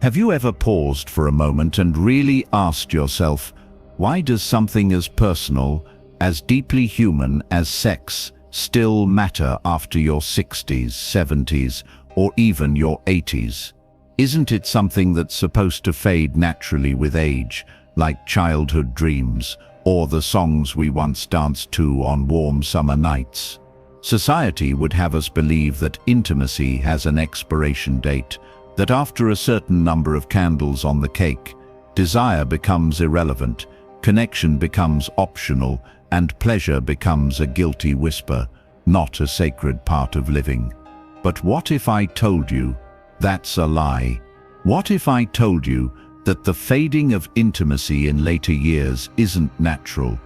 Have you ever paused for a moment and really asked yourself, why does something as personal, as deeply human as sex still matter after your 60s, 70s, or even your 80s? Isn't it something that's supposed to fade naturally with age, like childhood dreams, or the songs we once danced to on warm summer nights? Society would have us believe that intimacy has an expiration date, that after a certain number of candles on the cake, desire becomes irrelevant, connection becomes optional, and pleasure becomes a guilty whisper, not a sacred part of living. But what if I told you that's a lie? What if I told you that the fading of intimacy in later years isn't natural?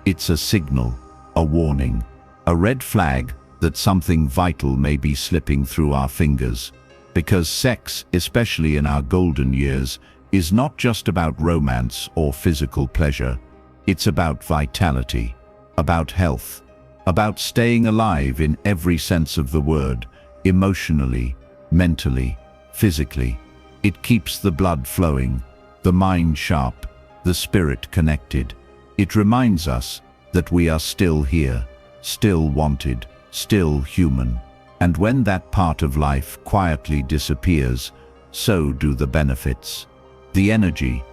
It's a signal, a warning, a red flag that something vital may be slipping through our fingers. Because sex, especially in our golden years, is not just about romance or physical pleasure. It's about vitality, about health, about staying alive in every sense of the word, emotionally, mentally, physically. It keeps the blood flowing, the mind sharp, the spirit connected. It reminds us that we are still here, still wanted, still human. And when that part of life quietly disappears, so do the benefits. The energy,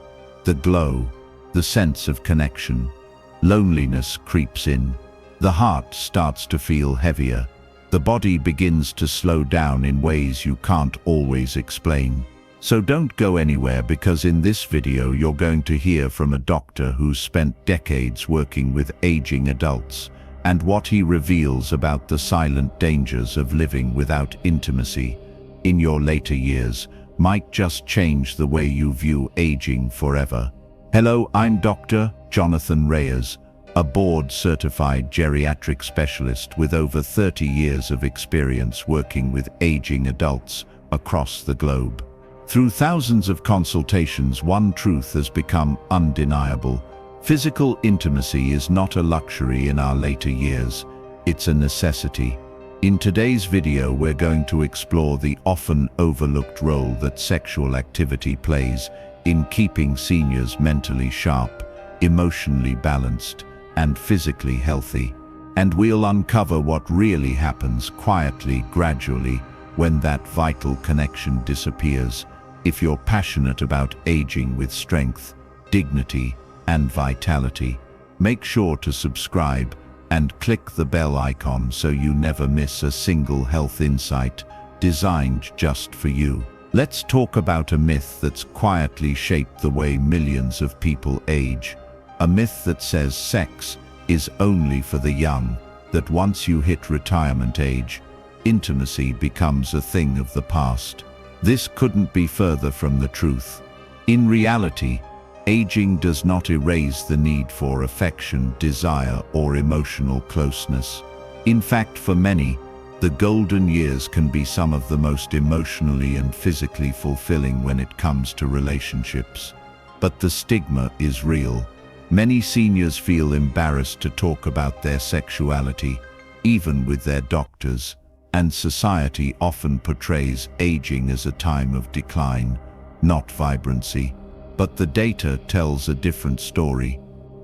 the glow, the sense of connection. Loneliness creeps in. The heart starts to feel heavier. The body begins to slow down in ways you can't always explain. So don't go anywhere, because in this video you're going to hear from a doctor who's spent decades working with aging adults, and what he reveals about the silent dangers of living without intimacy in your later years might just change the way you view aging forever. Hello, I'm Dr. Jonathan Reyes, a board-certified geriatric specialist with over 30 years of experience working with aging adults across the globe. Through thousands of consultations, one truth has become undeniable. Physical intimacy is not a luxury in our later years, it's a necessity. In today's video, we're going to explore the often overlooked role that sexual activity plays in keeping seniors mentally sharp, emotionally balanced, and physically healthy. And we'll uncover what really happens quietly, gradually, when that vital connection disappears. If you're passionate about aging with strength, dignity, and vitality, make sure to subscribe and click the bell icon so you never miss a single health insight designed just for you. Let's talk about a myth that's quietly shaped the way millions of people age. A myth that says sex is only for the young, that once you hit retirement age, intimacy becomes a thing of the past. This couldn't be further from the truth. In reality, aging does not erase the need for affection, desire, or emotional closeness. In fact, for many, the golden years can be some of the most emotionally and physically fulfilling when it comes to relationships. But the stigma is real. Many seniors feel embarrassed to talk about their sexuality, even with their doctors, and society often portrays aging as a time of decline, not vibrancy. But the data tells a different story.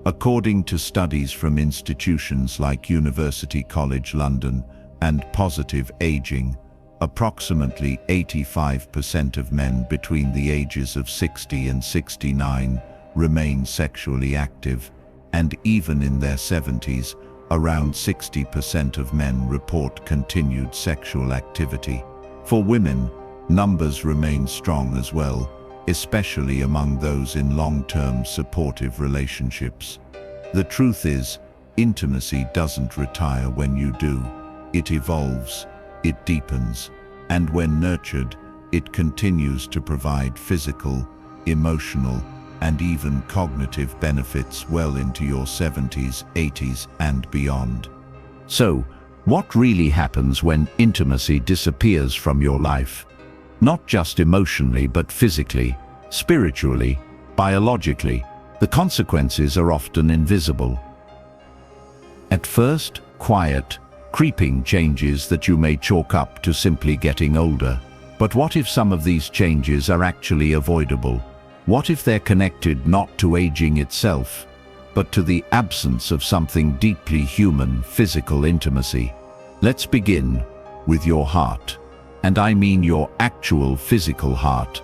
According to studies from institutions like University College London and Positive Aging, approximately 85% of men between the ages of 60 and 69 remain sexually active, and even in their 70s, around 60% of men report continued sexual activity. For women, numbers remain strong as well, especially among those in long-term supportive relationships. The truth is, intimacy doesn't retire when you do. It evolves, it deepens, and when nurtured, it continues to provide physical, emotional, and even cognitive benefits well into your 70s, 80s, and beyond. So, what really happens when intimacy disappears from your life? Not just emotionally, but physically, spiritually, biologically. The consequences are often invisible. At first, quiet, creeping changes that you may chalk up to simply getting older. But what if some of these changes are actually avoidable? What if they're connected not to aging itself, but to the absence of something deeply human, physical intimacy? Let's begin with your heart. And I mean your actual physical heart.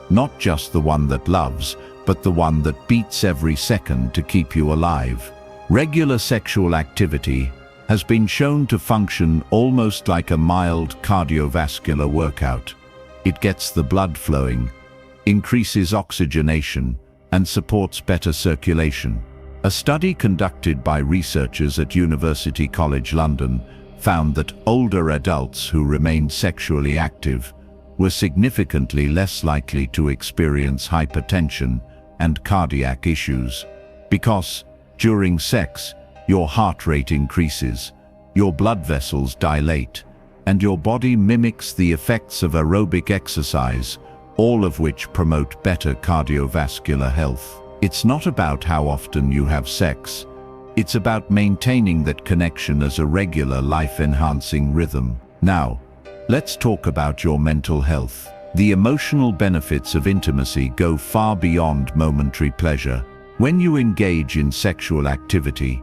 Not just the one that loves, but the one that beats every second to keep you alive. Regular sexual activity has been shown to function almost like a mild cardiovascular workout. It gets the blood flowing, increases oxygenation, and supports better circulation. A study conducted by researchers at University College London found that older adults who remained sexually active were significantly less likely to experience hypertension and cardiac issues. Because during sex, your heart rate increases, your blood vessels dilate, and your body mimics the effects of aerobic exercise, all of which promote better cardiovascular health. It's not about how often you have sex. It's about maintaining that connection as a regular life-enhancing rhythm. Now, let's talk about your mental health. The emotional benefits of intimacy go far beyond momentary pleasure. When you engage in sexual activity,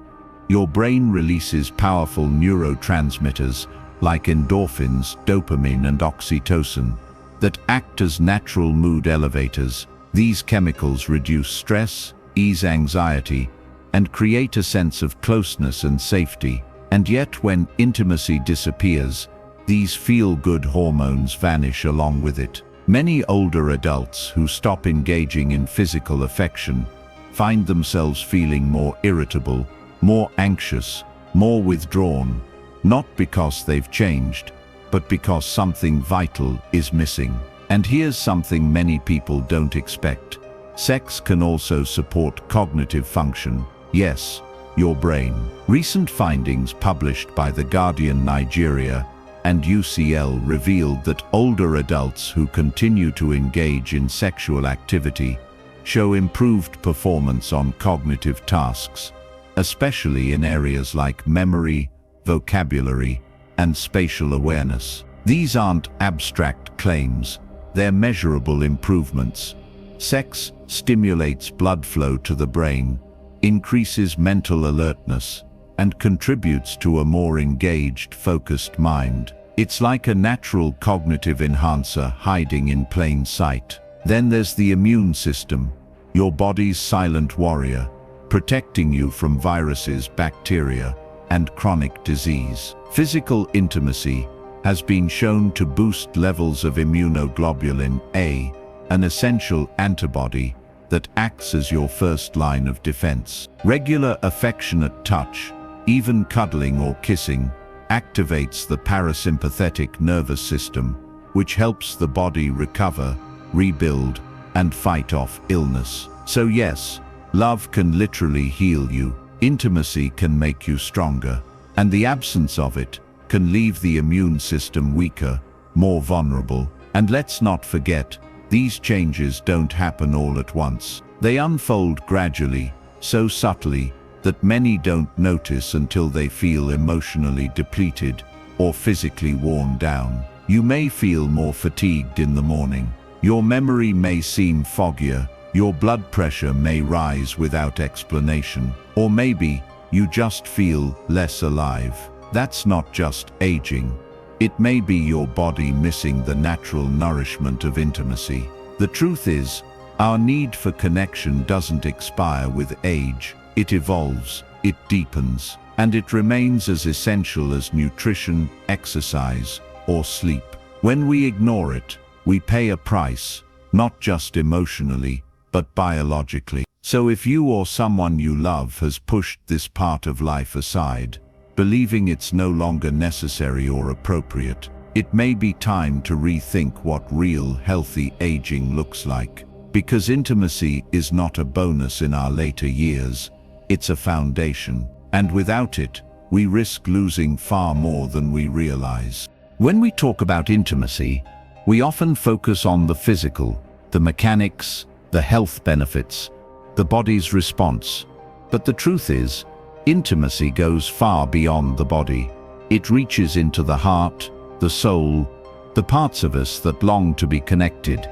your brain releases powerful neurotransmitters like endorphins, dopamine, and oxytocin that act as natural mood elevators. These chemicals reduce stress, ease anxiety, and create a sense of closeness and safety. And yet, when intimacy disappears, these feel-good hormones vanish along with it. Many older adults who stop engaging in physical affection find themselves feeling more irritable, more anxious, more withdrawn, not because they've changed, but because something vital is missing. And here's something many people don't expect. Sex can also support cognitive function. Yes, your brain. Recent findings published by The Guardian Nigeria and UCL revealed that older adults who continue to engage in sexual activity show improved performance on cognitive tasks, especially in areas like memory, vocabulary, and spatial awareness. These aren't abstract claims, they're measurable improvements. Sex stimulates blood flow to the brain, increases mental alertness, and contributes to a more engaged, focused mind. It's like a natural cognitive enhancer hiding in plain sight. Then there's the immune system, your body's silent warrior, protecting you from viruses, bacteria, and chronic disease. Physical intimacy has been shown to boost levels of immunoglobulin A, an essential antibody that acts as your first line of defense. Regular affectionate touch, even cuddling or kissing, activates the parasympathetic nervous system, which helps the body recover, rebuild, and fight off illness. So yes, love can literally heal you. Intimacy can make you stronger, and the absence of it can leave the immune system weaker, more vulnerable. And let's not forget, these changes don't happen all at once. They unfold gradually, so subtly that many don't notice until they feel emotionally depleted or physically worn down. You may feel more fatigued in the morning. Your memory may seem foggier. Your blood pressure may rise without explanation. Or maybe you just feel less alive. That's not just aging. It may be your body missing the natural nourishment of intimacy. The truth is, our need for connection doesn't expire with age. It evolves, it deepens, and it remains as essential as nutrition, exercise, or sleep. When we ignore it, we pay a price, not just emotionally, but biologically. So if you or someone you love has pushed this part of life aside, believing it's no longer necessary or appropriate, it may be time to rethink what real, healthy aging looks like. Because intimacy is not a bonus in our later years, it's a foundation. And without it, we risk losing far more than we realize. When we talk about intimacy, we often focus on the physical, the mechanics, the health benefits, the body's response. But the truth is, intimacy goes far beyond the body. It reaches into the heart, the soul, the parts of us that long to be connected,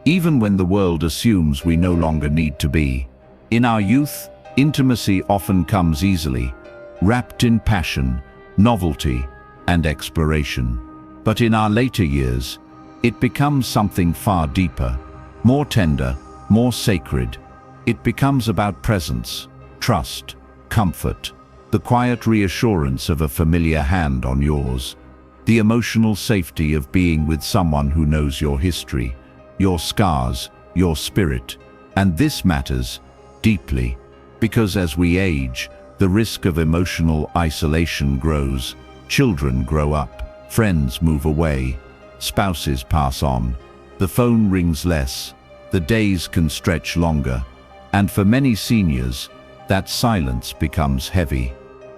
even when the world assumes we no longer need to be. In our youth, intimacy often comes easily, wrapped in passion, novelty, and exploration. But in our later years, it becomes something far deeper, more tender, more sacred. It becomes about presence, trust, comfort, the quiet reassurance of a familiar hand on yours, the emotional safety of being with someone who knows your history, your scars, your spirit. And this matters deeply, because as we age, the risk of emotional isolation grows. Children grow up, friends move away, spouses pass on, the phone rings less, the days can stretch longer, and for many seniors, that silence becomes heavy.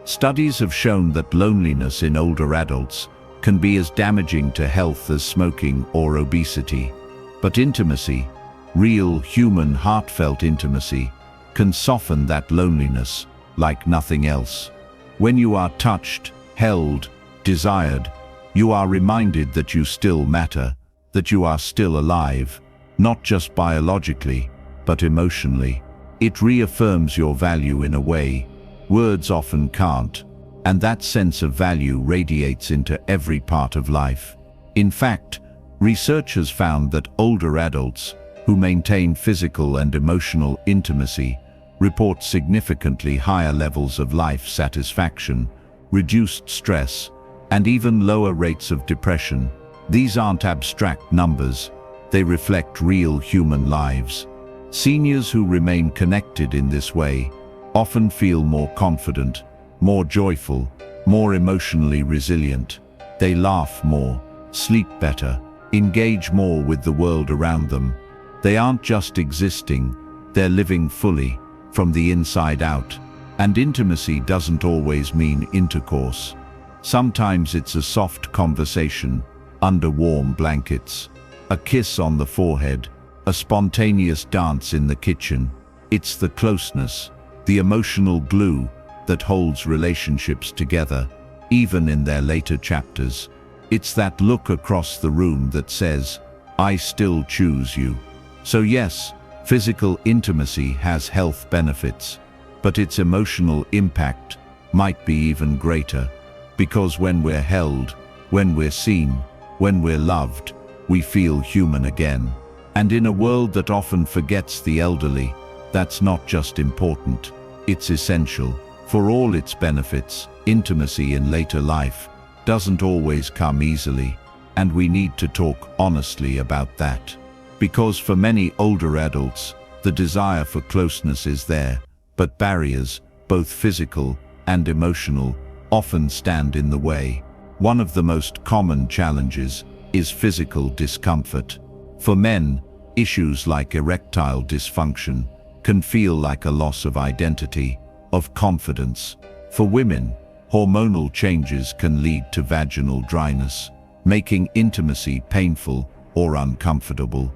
Studies have shown that loneliness in older adults can be as damaging to health as smoking or obesity. But intimacy, real, human, heartfelt intimacy, can soften that loneliness like nothing else. When you are touched, held, desired, you are reminded that you still matter, that you are still alive, not just biologically, but emotionally. It reaffirms your value in a way words often can't, and that sense of value radiates into every part of life. In fact, research has found that older adults who maintain physical and emotional intimacy report significantly higher levels of life satisfaction, reduced stress, and even lower rates of depression. These aren't abstract numbers, they reflect real human lives. Seniors who remain connected in this way often feel more confident, more joyful, more emotionally resilient. They laugh more, sleep better, engage more with the world around them. They aren't just existing, they're living fully, from the inside out. And intimacy doesn't always mean intercourse. Sometimes it's a soft conversation under warm blankets, a kiss on the forehead, a spontaneous dance in the kitchen. It's the closeness, the emotional glue that holds relationships together, even in their later chapters. It's that look across the room that says, "I still choose you." So yes, physical intimacy has health benefits, but its emotional impact might be even greater, because when we're held, when we're seen, when we're loved, we feel human again. And in a world that often forgets the elderly, that's not just important, it's essential. For all its benefits, intimacy in later life doesn't always come easily, and we need to talk honestly about that. Because for many older adults, the desire for closeness is there, but barriers, both physical and emotional, often stand in the way. One of the most common challenges is physical discomfort. For men, issues like erectile dysfunction can feel like a loss of identity, of confidence. For women, hormonal changes can lead to vaginal dryness, making intimacy painful or uncomfortable.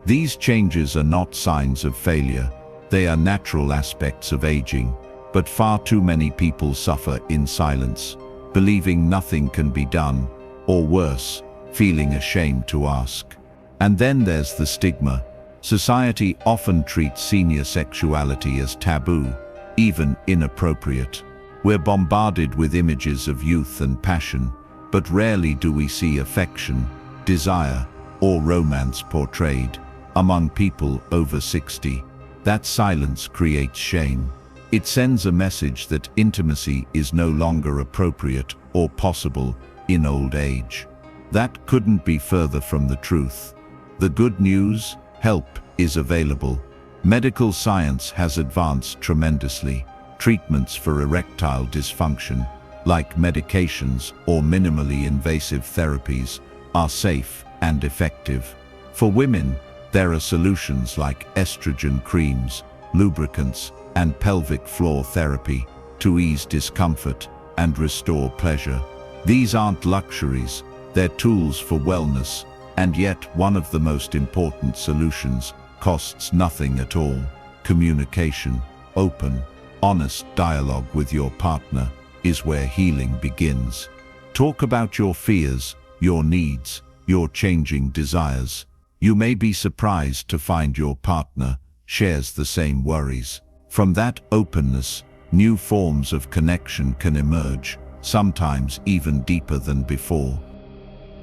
These changes are not signs of failure, they are natural aspects of aging, but far too many people suffer in silence, believing nothing can be done, or worse, feeling ashamed to ask. And then there's the stigma. Society often treats senior sexuality as taboo, even inappropriate. We're bombarded with images of youth and passion, but rarely do we see affection, desire, or romance portrayed. Among people over 60, that silence creates shame. It sends a message that intimacy is no longer appropriate or possible in old age. That couldn't be further from the truth. The good news: help is available. Medical science has advanced tremendously. Treatments for erectile dysfunction, like medications or minimally invasive therapies, are safe and effective. For women, there are solutions like estrogen creams, lubricants, and pelvic floor therapy to ease discomfort and restore pleasure. These aren't luxuries, they're tools for wellness, and yet one of the most important solutions costs nothing at all. Communication. Open, honest dialogue with your partner is where healing begins. Talk about your fears, your needs, your changing desires. You may be surprised to find your partner shares the same worries. From that openness, new forms of connection can emerge, sometimes even deeper than before.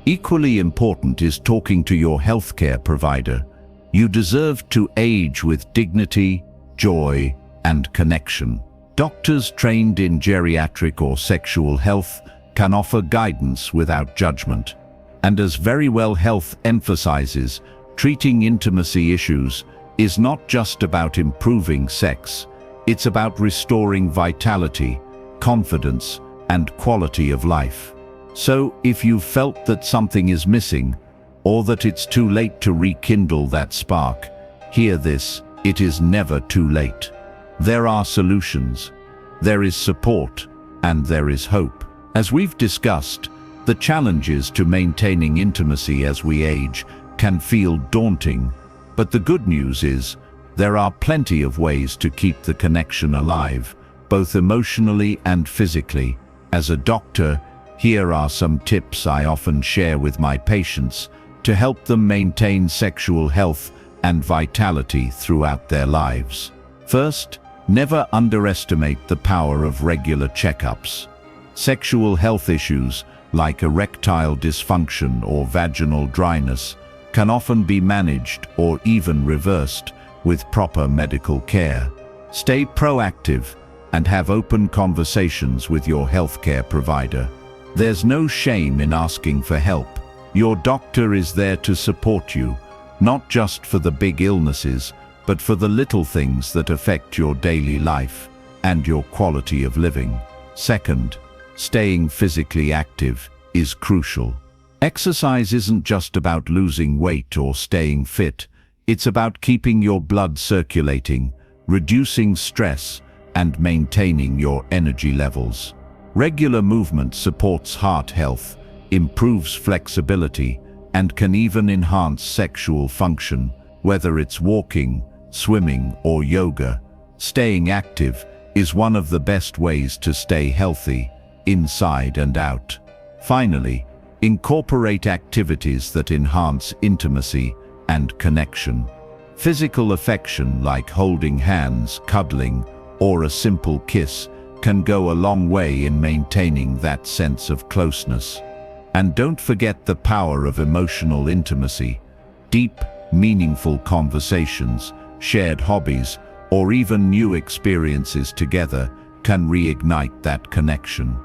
Equally important is talking to your healthcare provider. You deserve to age with dignity, joy, and connection. Doctors trained in geriatric or sexual health can offer guidance without judgment. And as Very Well Health emphasizes, treating intimacy issues is not just about improving sex, it's about restoring vitality, confidence, and quality of life. So, if you've felt that something is missing, or that it's too late to rekindle that spark, hear this: it is never too late. There are solutions, there is support, and there is hope. As we've discussed, the challenges to maintaining intimacy as we age can feel daunting, but the good news is there are plenty of ways to keep the connection alive, both emotionally and physically. As a doctor, here are some tips I often share with my patients to help them maintain sexual health and vitality throughout their lives. First, never underestimate the power of regular checkups. Sexual health issues like erectile dysfunction or vaginal dryness can often be managed or even reversed with proper medical care. Stay proactive and have open conversations with your healthcare provider. There's no shame in asking for help. Your doctor is there to support you, not just for the big illnesses, but for the little things that affect your daily life and your quality of living. Second, staying physically active is crucial. Exercise isn't just about losing weight or staying fit. It's about keeping your blood circulating, reducing stress, and maintaining your energy levels. Regular movement supports heart health, improves flexibility, and can even enhance sexual function, whether it's walking, swimming, or yoga. Staying active is one of the best ways to stay healthy, inside and out. Finally, incorporate activities that enhance intimacy and connection. Physical affection like holding hands, cuddling, or a simple kiss can go a long way in maintaining that sense of closeness. And don't forget the power of emotional intimacy. Deep, meaningful conversations, shared hobbies, or even new experiences together can reignite that connection.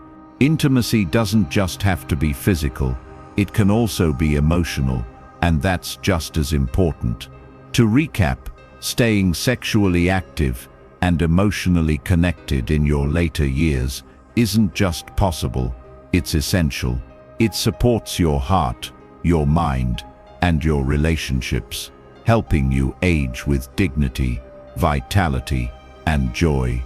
Intimacy doesn't just have to be physical, it can also be emotional, and that's just as important. To recap, staying sexually active and emotionally connected in your later years isn't just possible, it's essential. It supports your heart, your mind, and your relationships, helping you age with dignity, vitality, and joy.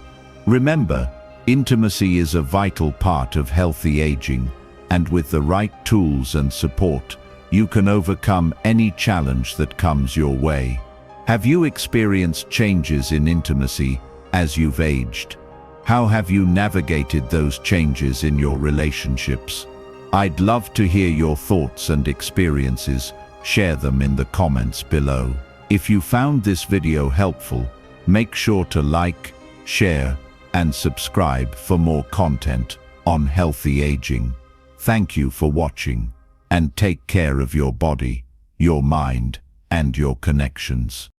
Remember, intimacy is a vital part of healthy aging, and with the right tools and support, you can overcome any challenge that comes your way. Have you experienced changes in intimacy as you've aged? How have you navigated those changes in your relationships? I'd love to hear your thoughts and experiences. Share them in the comments below. If you found this video helpful, make sure to like, share, and subscribe for more content on healthy aging. Thank you for watching, and take care of your body, your mind, and your connections.